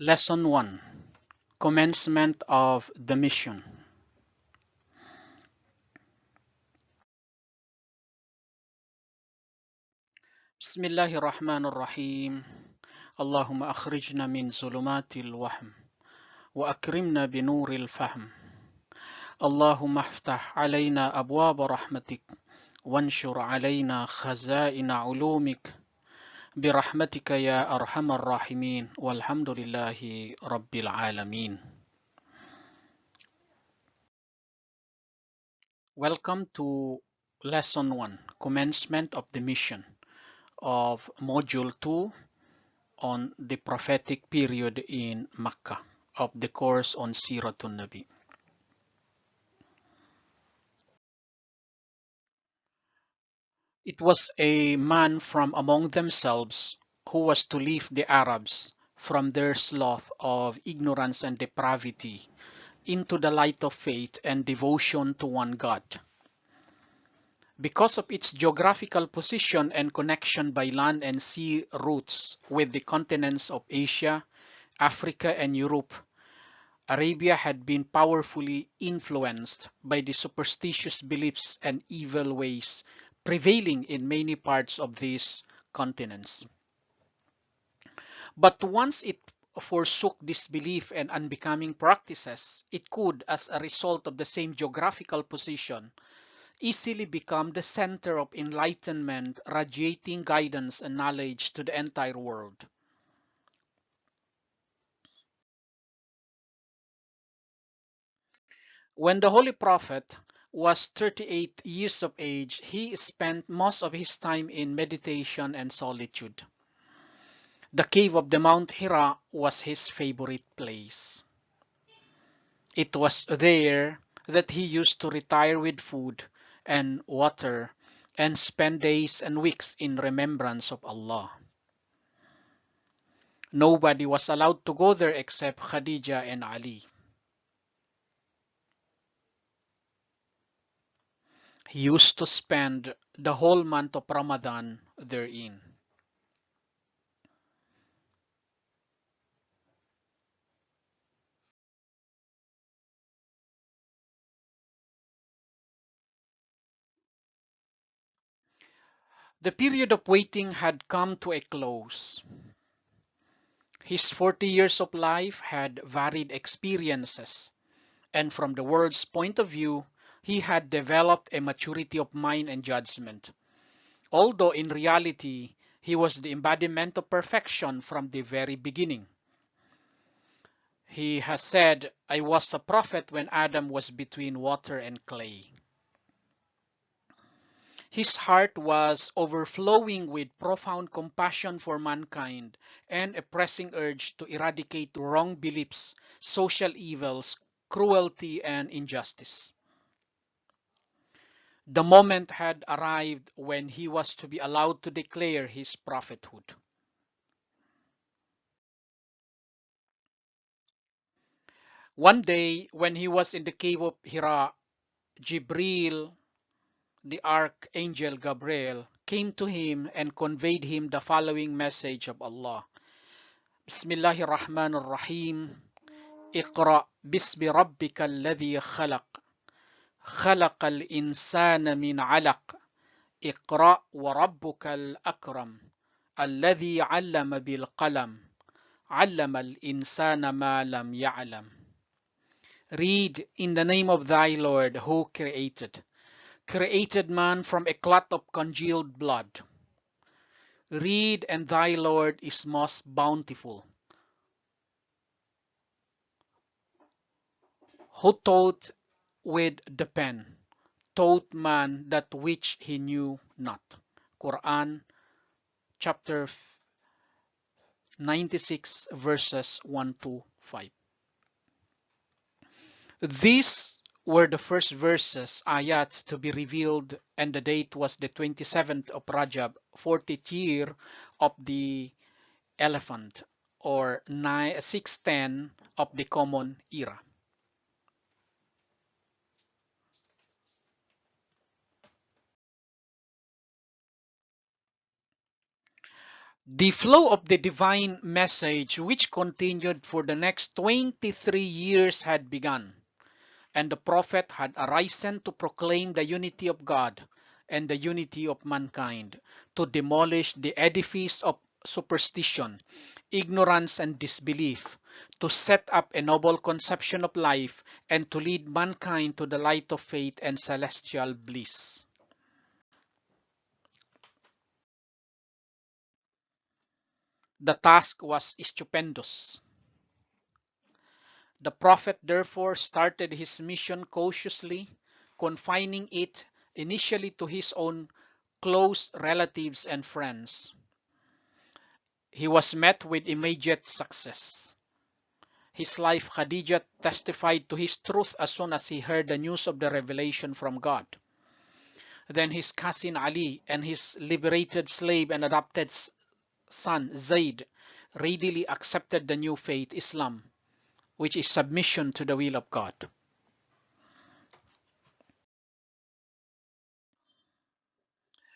Lesson 1. Commencement of the Mission. Bismillahir Rahmanir Rahim. Allahumma akhrijna min zulumatil wahm wa akrimna bi nuril fahm. Allahumma aftah alayna abwaba rahmatik wanshur alayna khazaina ulumik برحمتك يا أرحم الراحمين والحمد لله رب العالمين. Welcome to Lesson 1, Commencement of the Mission of Module 2 on the prophetic period in Mecca of the course on Siratun Nabi. It was a man from among themselves who was to lead the Arabs from their sloth of ignorance and depravity into the light of faith and devotion to one God. Because of its geographical position and connection by land and sea routes with the continents of Asia, Africa, and Europe, Arabia had been powerfully influenced by the superstitious beliefs and evil ways prevailing in many parts of these continents. But once it forsook this belief and unbecoming practices, it could, as a result of the same geographical position, easily become the center of enlightenment, radiating guidance and knowledge to the entire world. When the Holy Prophet was 38 years of age, he spent most of his time in meditation and solitude. The cave of the Mount Hira was his favorite place. It was there that he used to retire with food and water and spend days and weeks in remembrance of Allah. Nobody was allowed to go there except Khadījah and Alī. He used to spend the whole month of Ramaḍān therein. The period of waiting had come to a close. His 40 years of life had varied experiences, and from the world's point of view, he had developed a maturity of mind and judgment. Although in reality, he was the embodiment of perfection from the very beginning. He has said, "I was a prophet when Adam was between water and clay." His heart was overflowing with profound compassion for mankind and a pressing urge to eradicate wrong beliefs, social evils, cruelty, and injustice. The moment had arrived when he was to be allowed to declare his prophethood. One day, when he was in the cave of Hira, Jibril, the archangel Gabriel, came to him and conveyed him the following message of Allah. Bismillahir Rahmanir Rahim. Iqra bismi rabbika alladhi khalaq. Khalaqal insana min 'alaq. Iqra wa rabbukal akram. Alladhi 'allama bil qalam. 'Allamal insana ma lam ya'lam. Read in the name of thy Lord who created man from a clot of congealed blood. Read, and thy Lord is most bountiful, who taught with the pen, taught man that which he knew not. Quran chapter 96 verses 1 to 5. These were the first verses, ayat, to be revealed, and the date was the 27th of Rajab, 40th year of the elephant, or 610 of the common era. The flow of the divine message, which continued for the next 23 years, had begun, and the prophet had arisen to proclaim the unity of God and the unity of mankind, to demolish the edifice of superstition, ignorance, and disbelief, to set up a noble conception of life, and to lead mankind to the light of faith and celestial bliss. The task was stupendous. The prophet therefore started his mission cautiously, confining it initially to his own close relatives and friends. He was met with immediate success. His wife Khadījah testified to his truth as soon as he heard the news of the revelation from God. Then his cousin Ali and his liberated slave and adopted son Zayd readily accepted the new faith, Islam, which is submission to the will of God.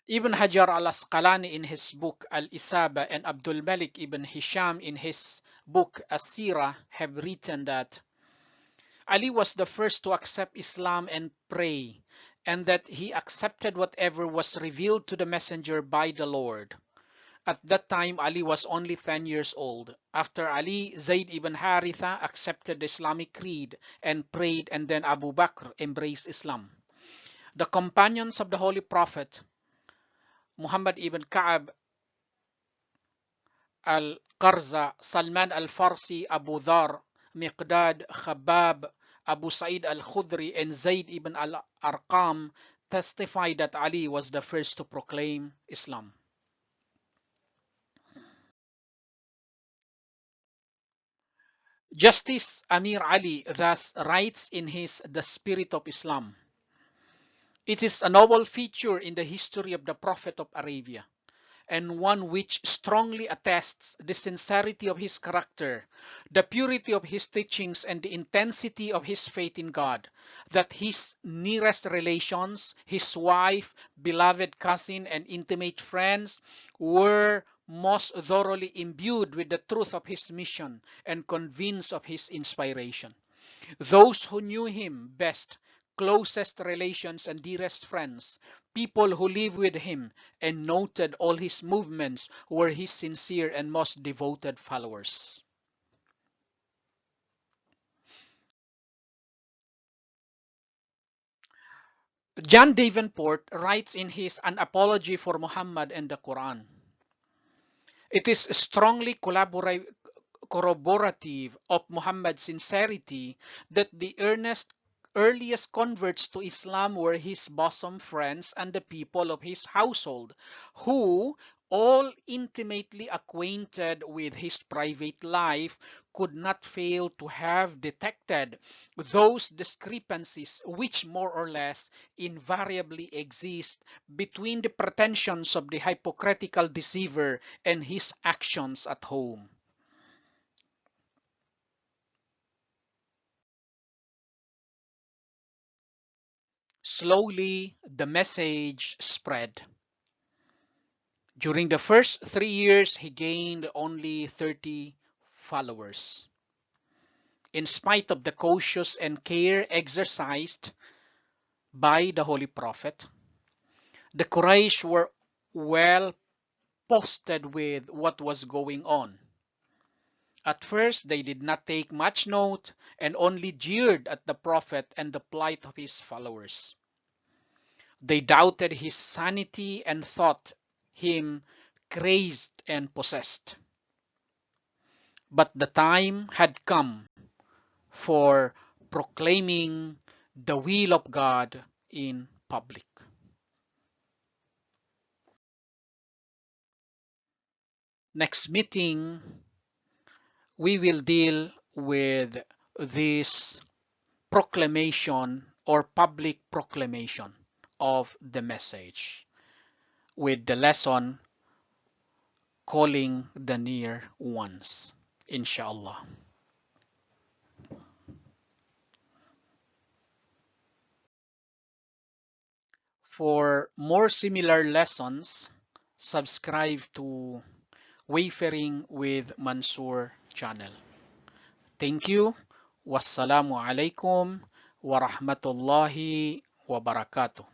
Ibn Hajar al-Asqalani in his book Al-Isaba and Abdul Malik ibn Hisham in his book As-Sirah have written that Ali was the first to accept Islam and pray, and that he accepted whatever was revealed to the messenger by the Lord. At that time, Ali was only 10 years old. After Ali, Zayd ibn Haritha accepted the Islamic creed and prayed, and then Abu Bakr embraced Islam. The companions of the Holy Prophet, Muhammad ibn Ka'ab al-Qarza, Salman al-Farsi, Abu Dhar, Miqdad, Khabbab, Abu Sa'id al-Khudri, and Zayd ibn al-Arqam testified that Ali was the first to proclaim Islam. Justice Amir Ali thus writes in his The Spirit of Islam, "It is a noble feature in the history of the Prophet of Arabia, and one which strongly attests the sincerity of his character, the purity of his teachings, and the intensity of his faith in God, that his nearest relations, his wife, beloved cousin, and intimate friends were most thoroughly imbued with the truth of his mission and convinced of his inspiration. Those who knew him best, closest relations and dearest friends, people who lived with him and noted all his movements, were his sincere and most devoted followers." John Davenport writes in his An Apology for Muhammad and the Quran, "It is strongly corroborative of Muhammad's sincerity that the earliest converts to Islam were his bosom friends and the people of his household, who, all intimately acquainted with his private life, could not fail to have detected those discrepancies which more or less invariably exist between the pretensions of the hypocritical deceiver and his actions at home." Slowly, the message spread. During the first 3 years, he gained only 30 followers. In spite of the cautious and care exercised by the Holy Prophet, the Quraysh were well posted with what was going on. At first, they did not take much note and only jeered at the Prophet and the plight of his followers. They doubted his sanity and thought him crazed and possessed. But the time had come for proclaiming the will of God in public. Next meeting, we will deal with this proclamation or public proclamation of the message, with the lesson calling the near ones, inshallah. For more similar lessons, subscribe to Wayfaring with Mansoor channel. Thank you. Wassalamu alaikum wa rahmatullahi wa barakatuh.